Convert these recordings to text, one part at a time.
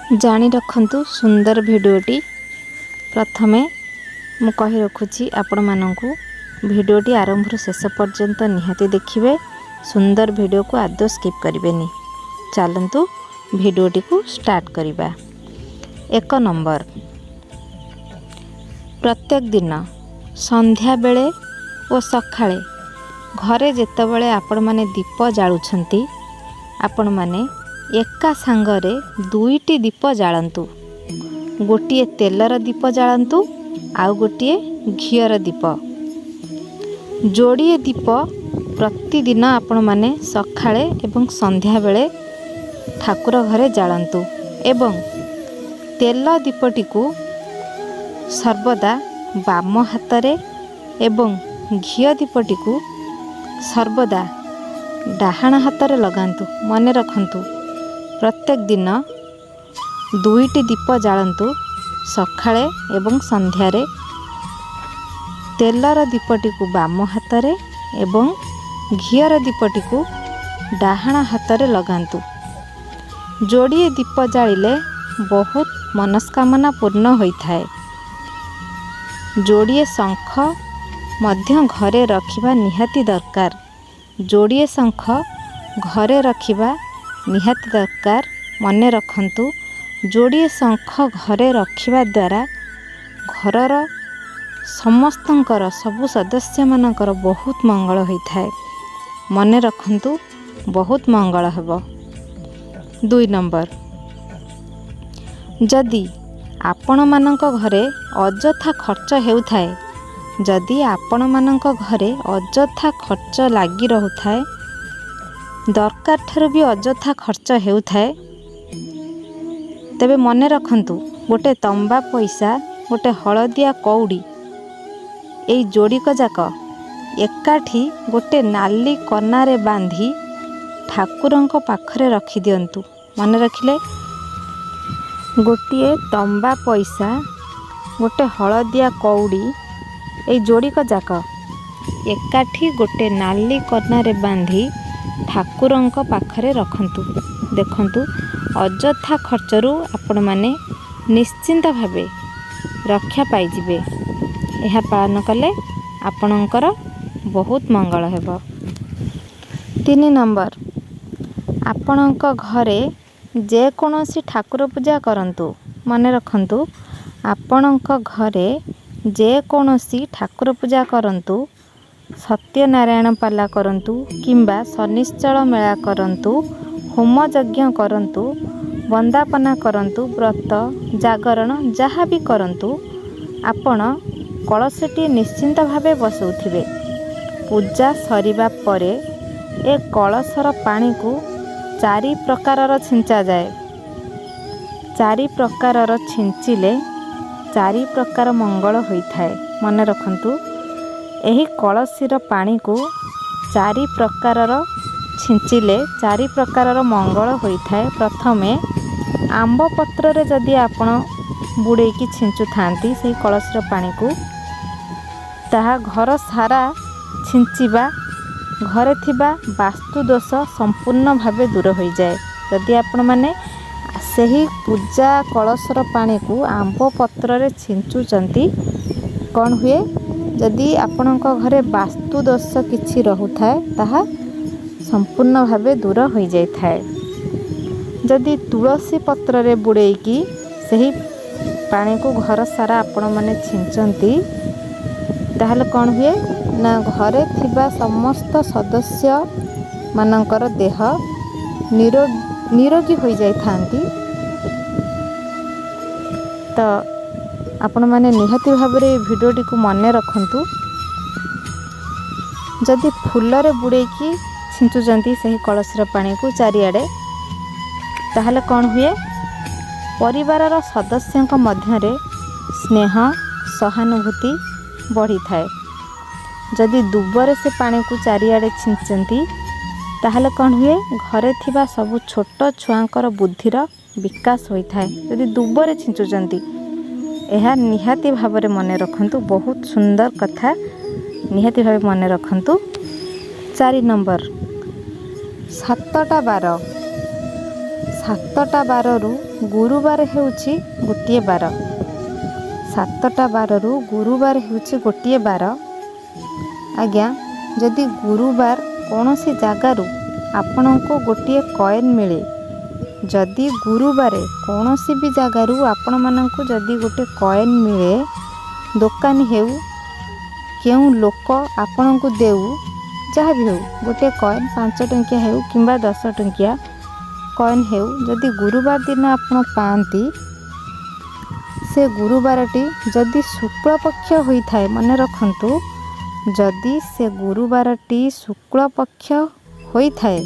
जानी रखंतु सुंदर भिडियोटी प्रथमे मु कहि रखुछि आपण मानंकु भिडियोटी आरंभ शेष पर्यंत निहाती देखिबे। सुंदर भिडियो को आदौ स्किप करिवेनी। चलंतु भिडियोटी को स्टार्ट करिबा। 1 नंबर, प्रत्येक दिन संध्या बेले और सखाळे घरे जेतेबेले आपण माने दीप जाळुछंती आपण माने एका सांगरे 2टी दीप जाळंतु। गोटिए तेलर दीप जाळंतु आउ गोटिए घियर दीप। जोड़िए दीप प्रतिदिन आपण माने सखाळे एवं संध्या बेले ठाकुर घरे जाळंतु एवं तेल दीपटी को सर्वदा बाम हातरे एवं घिय दीपटी को सर्वदा डाहाण हातरे लगांतु। मने रखंतु प्रत्येक दिन 2टी दीप जाळंतु सखाळे एवं संध्यारे। तेलर दीपटी को बाम हातरे एवं घियर दीपटी को डाहाण हातरे लगांतु। जोड़िए दीप जाळिले बहुत मनस्कामना पूर्ण होइथाए। जोड़िए शंख मध्य घरे रखिबा निहाती दरकार। जोड़िए शंख घरे रखिबा निहाती दरकार। मने रखंतु जोड़िए शंख घरे रखिबा द्वारा घरर समस्तंकर सबु सदस्य मानकर बहुत मंगल होइथाए। मने रखंतु बहुत मंगल हेबो। 2 नंबर, जदि आपण मानक घरे अजथा खर्च हेउथाए, जदि आपण मानक घरे अजथा खर्च लागी रहुथाए, दरकार ठारू भी अजथा खर्च हेउथाए, तेबे मने रखंतु गोटे तंबा पैसा गोटे हलदिया कौड़ी एई जोड़िक जाक एकाठी गोटे नाली कनारे बांधी ठाकुरंक पाखरे रखी दियंतु। मने रखिले गोटिए तंबा पैसा गोटे हलदिया कौड़ी एई जोड़िक जाक एकाठी गोटे नाली कनारे बांधी ठाकुरंक पाखरे रखंतु। देखंतु अजथा खर्चरू आपण माने निश्चिंत भावे रक्षा पाइजिबे। यह पालन कले आपणकर बहुत मंगल हेबो। 3 नंबर, आपणक घरे जे कोनोसी ठाकुर पूजा करंतु। मने रखंतु आपणक घरे जे कोनोसी ठाकुर पूजा करंतु, सत्यनारायण पाला करंतु किंबा शनिश्चल मेला करंतु, होम यज्ञ करंतु, वंदापना करंतु, व्रत जागरण जहाँ भी करंतु, आपण कलशटी निश्चिंत भावे बसौथिबे। पूजा सरिबा परे ए कलशर पानी को 4 प्रकारर छिंचा जाए। 4 प्रकारर छिंचिले 4 प्रकार मंगल होइथाए। मने रखंतु एही कलशीर पानी को 4 प्रकारर छिंचिले 4 प्रकारर मंगल होइथाए। प्रथमे आंब पत्र रे जदि आपण बुड़ेकी छिंचु थांती से कलशीर पानी को, ताहा घर सारा छिंचिबा घरे थिबा वास्तु दोष संपूर्ण भावे दूर हो जाए। जदि आपण माने सही पूजा कलशर पानी को आंब पत्र रे छिंचुचंती, कौन हुए जदि आपणक घरे वास्तु दोष किछि रहुथाए ताहा संपूर्ण भावे दूर हो जाए थाए। जदि तुलसी पत्र रे बुड़ेकी सही पानी को घर सारा आपण माने छिंचंती, ताहले कौन हुए ना घरे थिबा समस्त सदस्य मानकर देह निरोगी हो जाए थांती। तो आपण माने निहाती भाबरे भिडियोटी को मने रखंतु। जदि फूलरे बुड़ेकी छिंचुचंती सही कलशर पानी को चारिआडे, ताहले कौन हुए परिवारर सदस्यंक मध्यरे स्नेह सहानुभूति बढ़ी थाए। जदि दुबरे से पानी को चारिआडे छिंचंती, ताहले कौन हुए घरे थिबा सबु छोट छुआंकर बुद्धिर विकास होइथाए। जदि दुबरे छिंचुचंती, यह निहाती भावरे मने रखंतु। बहुत सुंदर कथा, निहाती भावे मने रखंतु। 4 नंबर, 7टा बार 7ଟା ବାରରୁ ଗୁରୁବାର ହେଉଛି ଗୋଟିଏ ବାର। 7ଟା ବାରରୁ ଗୁରୁବାର ହେଉଛି ଗୋଟିଏ ବାର। ଆଜ୍ଞା, ଯଦି ଗୁରୁବାର କୌଣସି ଜାଗାରୁ ଆପଣଙ୍କୁ ଗୋଟିଏ କଏନ୍ ମିଳେ, ଯଦି ଗୁରୁବାରେ କୌଣସି ବି ଜାଗାରୁ ଆପଣମାନଙ୍କୁ ଯଦି ଗୋଟେ କଏନ୍ ମିଳେ, ଦୋକାନୀ ହେଉ, କେଉଁ ଲୋକ ଆପଣଙ୍କୁ ଦେଉ, ଯାହା ବି ହେଉ, ଗୋଟିଏ କଏନ୍ 5 ଟଙ୍କିଆ ହେଉ କିମ୍ବା 10 ଟଙ୍କିଆ କଏନ୍ ହେଉ, ଯଦି ଗୁରୁବାର ଦିନ ଆପଣ ପାଆନ୍ତି, ସେ ଗୁରୁବାରଟି ଯଦି ଶୁକ୍ଳପକ୍ଷ ହୋଇଥାଏ, ମନେ ରଖନ୍ତୁ, ଯଦି ସେ ଗୁରୁବାରଟି ଶୁକ୍ଳପକ୍ଷ ହୋଇଥାଏ,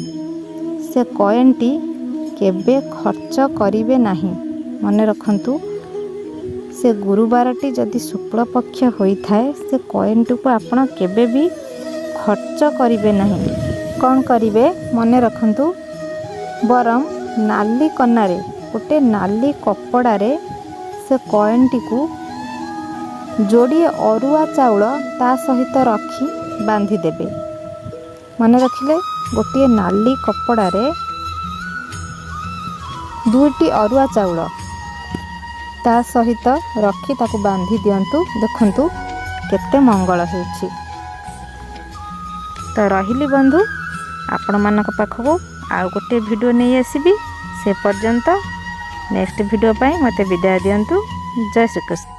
ସେ କଏନ୍ଟି କେବେ ଖର୍ଚ୍ଚ କରିବେ ନାହିଁ। ମନେ ରଖନ୍ତୁ, ସେ ଗୁରୁବାରଟି ଯଦି ଶୁକ୍ଳପକ୍ଷ ହୋଇଥାଏ, ସେ କଏନ୍ଟିକୁ ଆପଣ କେବେ ବି ଖର୍ଚ୍ଚ କରିବେ ନାହିଁ। କ'ଣ କରିବେ ମନେ ରଖନ୍ତୁ, ବରଂ ନାଲି କନାରେ, ଗୋଟେ ନାଲି କପଡ଼ାରେ ସେ କଏନ୍ଟିକୁ ଯୋଡ଼ିଏ ଅରୁଆ ଚାଉଳ ତା ସହିତ ରଖି ବାନ୍ଧିଦେବେ। ମନେ ରଖିଲେ, ଗୋଟିଏ ନାଲି କପଡ଼ାରେ 2ଟି ଅରୁଆ ଚାଉଳ ତା ସହିତ ରଖି ତାକୁ ବାନ୍ଧି ଦିଅନ୍ତୁ। ଦେଖନ୍ତୁ କେତେ ମଙ୍ଗଳ ହେଉଛି। ତ ରହିଲି ବନ୍ଧୁ, ଆପଣମାନଙ୍କ ପାଖକୁ ଆଉ ଗୋଟିଏ ଭିଡ଼ିଓ ନେଇ ଆସିବି। ସେ ପର୍ଯ୍ୟନ୍ତ ନେକ୍ସଟ ଭିଡ଼ିଓ ପାଇଁ ମୋତେ ବିଦାୟ ଦିଅନ୍ତୁ। ଜୟ ଶ୍ରୀକୃଷ୍ଣ।